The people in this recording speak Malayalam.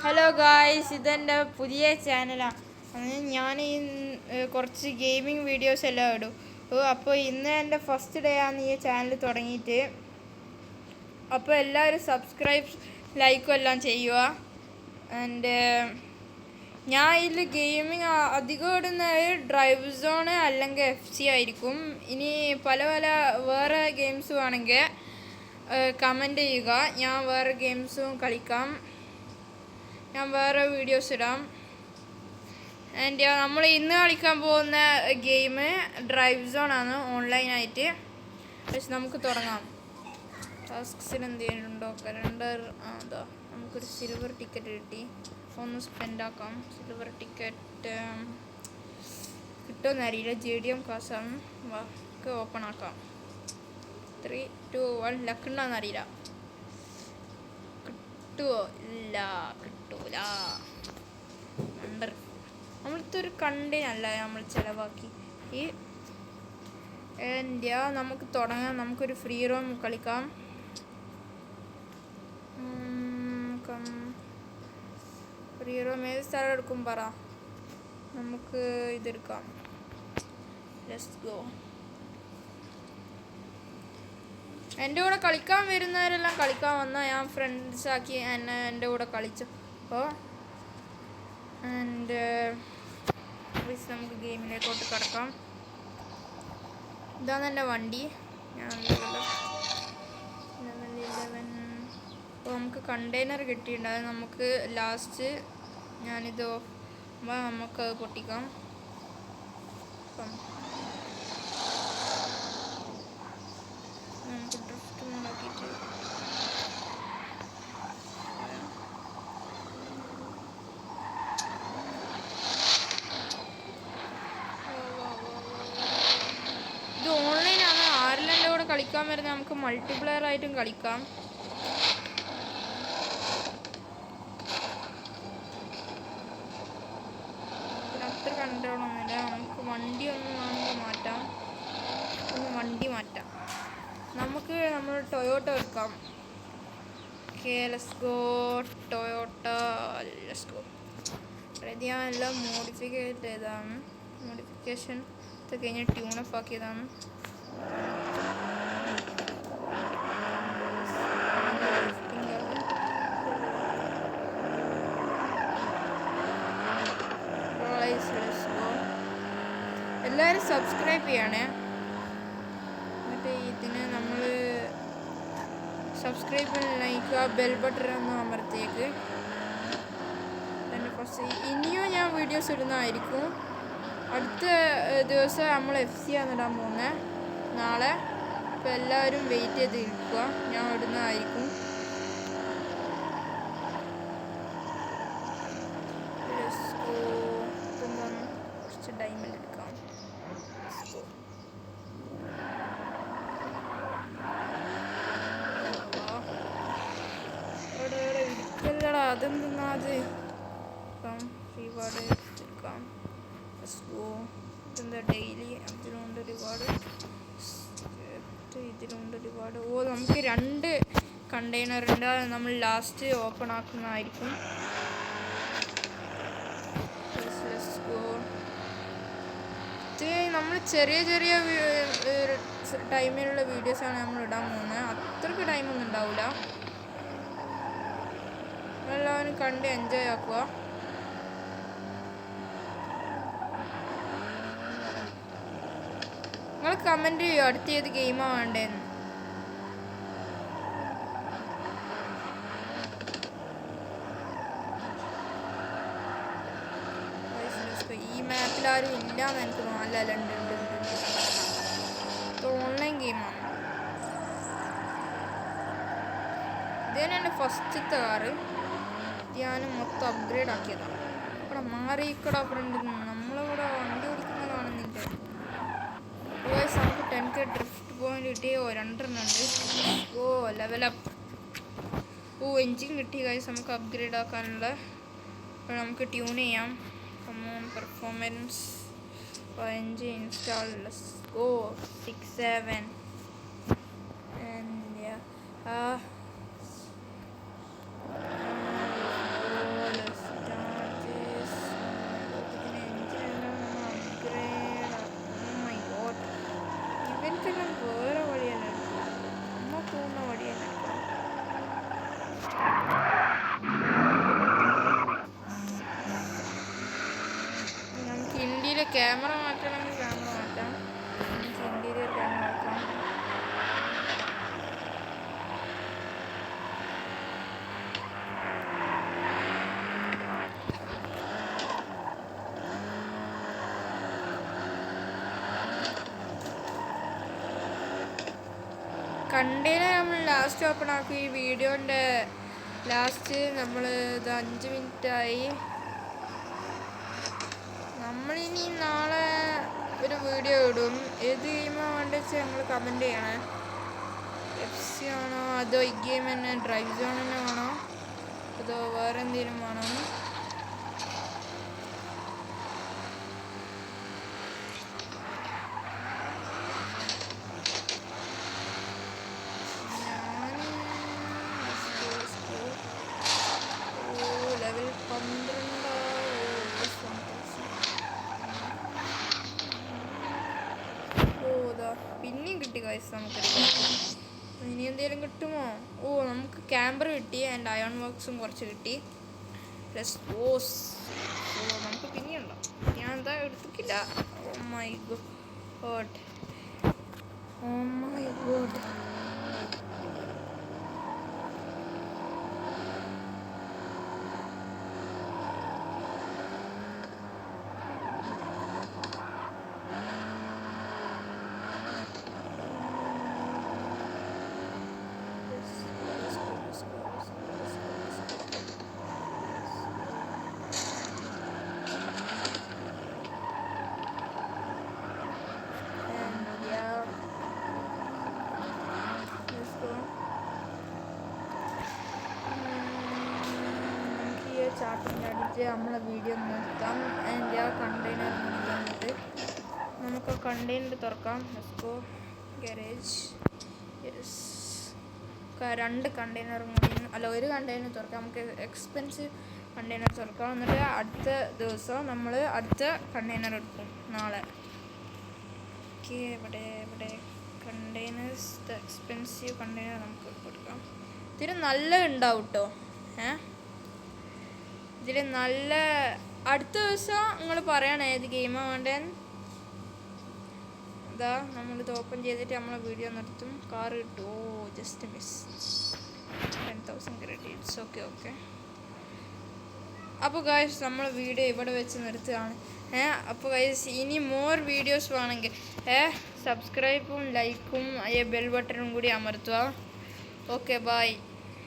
ഹലോ ഗായ്സ്, ഇതെൻ്റെ പുതിയ ചാനലാണ്. ഞാൻ ഈ കുറച്ച് ഗെയിമിംഗ് വീഡിയോസ് എല്ലാം ഇടും. അപ്പോൾ ഇന്ന് എൻ്റെ ഫസ്റ്റ് ഡേ ആണ് ഈ ചാനൽ തുടങ്ങിയിട്ട്. അപ്പോൾ എല്ലാവരും സബ്സ്ക്രൈബ് ലൈക്കും എല്ലാം ചെയ്യുക. ആൻഡ് ഞാൻ ഇതിൽ ഗെയിമിങ് അധികം ഇടുന്നത് ഡ്രൈവ് സോൺ അല്ലെങ്കിൽ FC ആയിരിക്കും. ഇനി പല പല വേറെ ഗെയിംസും ആണെങ്കിൽ കമൻറ്റ് ചെയ്യുക. ഞാൻ വേറെ ഗെയിംസും കളിക്കാം. ഞാൻ വേറെ വീഡിയോസ് ഇടാം. ആൻഡ് നമ്മൾ ഇന്ന് കളിക്കാൻ പോകുന്ന ഗെയിം ഡ്രൈവ് സോൺ ആണ്, ഓൺലൈനായിട്ട്. പക്ഷെ നമുക്ക് തുടങ്ങാം. ടാസ്ക്സിൽ എന്തെങ്കിലും ഉണ്ടോ? കലണ്ടർ. അതാ നമുക്കൊരു സിൽവർ ടിക്കറ്റ് കിട്ടി. ഒന്ന് സ്പെൻഡ് ആക്കാം. സിൽവർ ടിക്കറ്റ് കിട്ടുമെന്നറിയില്ല. JDM കാസാണ്. വാക്ക് ഓപ്പൺ ആക്കാം. 3, 2, 1. ലക്കുണ്ടോയെന്നറിയില്ല. കിട്ടുമോ? ഇല്ല, കിട്ടൂല. നമ്മളിത്തൊരു കണ്ടിനല്ല നമ്മൾ ചിലവാക്കി. ഈ ഇന്ത്യ നമുക്ക് തുടങ്ങാം. നമുക്കൊരു ഫ്രീ റോം കളിക്കാം. ഫ്രീ റോം ഏത് സ്ഥലം എടുക്കും പറ. നമുക്ക് ഇതെടുക്കാം. Let's go. എൻ്റെ കൂടെ കളിക്കാൻ വരുന്നവരെല്ലാം കളിക്കാൻ വന്നാൽ ഞാൻ ഫ്രണ്ട്സാക്കി എൻ്റെ കൂടെ കളിച്ചു. അപ്പോൾ നമുക്ക് ഗെയിമിലേക്കോട്ട് കിടക്കാം. ഇതാണ് എൻ്റെ വണ്ടി. ഞാൻ 11. അപ്പോൾ നമുക്ക് കണ്ടെയ്നർ കിട്ടിയിട്ടുണ്ട്. അത് നമുക്ക് ലാസ്റ്റ് ഞാനിത് നമുക്കത് പൊട്ടിക്കാം. അപ്പം നമുക്ക് ഡ്രിഫ്റ്റ് മോഡാക്കിയിട്ട് ഇത് ഓൺലൈനാണ്. ആരെല്ലാം എൻ്റെ കൂടെ കളിക്കാൻ വരുന്നത് നമുക്ക് മൾട്ടിപ്ലെയർ ആയിട്ടും കളിക്കാം. അത്ര കൺട്രോളൊന്നുമില്ല. നമുക്ക് വണ്ടി ഒന്നും മാറ്റാം. വണ്ടി മാറ്റാം. നമുക്ക് നമ്മൾ ടൊയോട്ട എടുക്കാം. Okay, let's go. Toyota, let's go. എല്ലാം മോഡിഫിക്കേറ്റ് ചെയ്തതാണ്. മോഡിഫിക്കേഷൻ ഇത് കഴിഞ്ഞ് ട്യൂണപ്പ് ആക്കിയതാണ്. എല്ലാവരും സബ്സ്ക്രൈബ് ചെയ്യണേ. എന്നിട്ട് ഇതിന് നമ്മൾ സബ്സ്ക്രൈബ് ലൈക്ക് ബെൽ ബട്ടൺ ഒന്ന് അമർത്തിയേക്ക്. ഇനിയും ഞാൻ വീഡിയോസ് ഇടുന്നതായിരിക്കും. അടുത്ത ദിവസം നമ്മൾ FC ആണ് ഇടാൻ പോകുന്നത്, നാളെ. അപ്പോൾ എല്ലാവരും വെയിറ്റ് ചെയ്ത് ഇരിക്കുക. ഞാൻ ഇടുന്നതായിരിക്കും. കുറച്ച് ഡയമണ്ട് എടുക്കാം. അതെന്താ അത്? ഇപ്പം റിവാർഡ് എടുക്കാം. ഇതെന്താ ഡെയിലി? അതിലുണ്ട് റിവാർഡ്. ഇതിലുണ്ട് റിവാർഡ്. നമുക്ക് 2 കണ്ടെയ്നർ ഉണ്ട്. അത് നമ്മൾ ലാസ്റ്റ് ഓപ്പൺ ആക്കുന്നതായിരിക്കും. ഇത് നമ്മൾ ചെറിയ ചെറിയ ടൈമിലുള്ള വീഡിയോസാണ് നമ്മൾ ഇടാൻ പോകുന്നത്. അത്രയ്ക്ക് ടൈമൊന്നും ഉണ്ടാവില്ല. എല്ലാവരും കണ്ട് എൻജോയ് ആക്കുക. നിങ്ങൾ കമൻറ്റ് ചെയ്യുക അടുത്ത ഏത് ഗെയിമാണ് വേണ്ടതെന്ന്. ഈ മാപ്പിൽ ആരും ഇല്ലാന്ന് എനിക്ക് തോന്നുന്നു. അല്ല, ഉണ്ട്. ഇത് ഓൺലൈൻ ഗെയിമാണ്. ഇത് തന്നെയാണ് ഫസ്റ്റത്തെ കാറ്. ഞാൻ മൊത്തം അപ്ഗ്രേഡ് ആക്കിയതാണ്. ഇവിടെ മാറിക്കട ഫ്രണ്ട് നമ്മളിവിടെ വണ്ടി ഓടിക്കുന്ന കാണുന്നില്ല. നമുക്ക് 10K ഡ്രിഫ്റ്റ് പോയിന്റ് കിട്ടിയോ? 2 ഉണ്ട്. ലെവലപ്പ്. എൻജിൻ കിട്ടി ഗൈസ്. നമുക്ക് അപ്ഗ്രേഡ് ആക്കാനുള്ള. അപ്പോൾ നമുക്ക് ട്യൂൺ ചെയ്യാം. Performance engine install. Let's go. 6, 7 and camera മാറ്റണമെങ്കിൽ ക്യാമറ മാറ്റാം. ഇൻറ്റീരിയർ ക്യാമറ ആക്കാം. കണ്ടെയ്നർ നമ്മൾ ലാസ്റ്റ് ഓപ്പൺ ആക്കും. ഈ വീഡിയോൻ്റെ ലാസ്റ്റ് നമ്മൾ ഇത് 5 മിനിറ്റായി. നമ്മളിനി നാളെ ഒരു വീഡിയോ ഇടും. ഏത് ഗെയിമാണ് വേണ്ടത് വെച്ചാൽ ഞങ്ങൾ കമൻറ്റ് ചെയ്യണേ. FC ആണോ അതോ ഈ ഗെയിം തന്നെ ഡ്രൈവ് സോൺ തന്നെ വേണോ അതോ വേറെ എന്തെങ്കിലും വേണോ? ലെവൽ 12 പിന്നെയും കിട്ടി ഗൈസ്. നമുക്കൊരു ഇനി എന്തെങ്കിലും കിട്ടുമോ? നമുക്ക് ക്യാമ്പർ കിട്ടി ആൻഡ് അയൺ വർക്ക്സും കുറച്ച് കിട്ടി. പ്ലസ് ഓസ്. നമുക്ക് പിന്നെയുണ്ടോ? ഞാൻ എന്താ എടുത്തിട്ടില്ല. Oh my God. ചാട്ടിൻ്റെ അടിച്ച് നമ്മളെ വീഡിയോ നിർത്താം. അതിൻ്റെ ആ കണ്ടെയ്നർ വന്നിട്ട് നമുക്ക് ആ കണ്ടെയ്നർ തുറക്കാം. Let's go garage. രണ്ട് കണ്ടെയ്നറും കൂടി ഒരു കണ്ടെയ്നർ തുറക്കാം. നമുക്ക് എക്സ്പെൻസീവ് കണ്ടെയ്നർ തുറക്കാം. എന്നിട്ട് അടുത്ത ദിവസം നമ്മൾ അടുത്ത കണ്ടെയ്നർ എടുക്കും നാളെ. ഓക്കെ, ഇവിടെ കണ്ടെയ്നേഴ്സ് എക്സ്പെൻസീവ് കണ്ടെയ്നർ നമുക്ക് കൊടുക്കാം. ഇതിന് നല്ല ഉണ്ടാവും കേട്ടോ. ഇതിൽ നല്ല അടുത്ത ദിവസം നിങ്ങൾ പറയണേ ഏത് ഗെയിമാണ് വേണ്ടതെന്ന്. ഇതാ നമ്മളിത് ഓപ്പൺ ചെയ്തിട്ട് നമ്മളെ വീഡിയോ നിർത്തും. കാർ കിട്ടും. Just miss 10,000 credits. ഓക്കെ. അപ്പോൾ ഗൈസ് നമ്മൾ വീഡിയോ ഇവിടെ വെച്ച് നിർത്തുകയാണ്. അപ്പോൾ ഗൈസ് ഇനി മോർ വീഡിയോസ് വേണമെങ്കിൽ സബ്സ്ക്രൈബും ലൈക്കും ബെൽ ബട്ടണും കൂടി അമർത്തുക. Okay, by.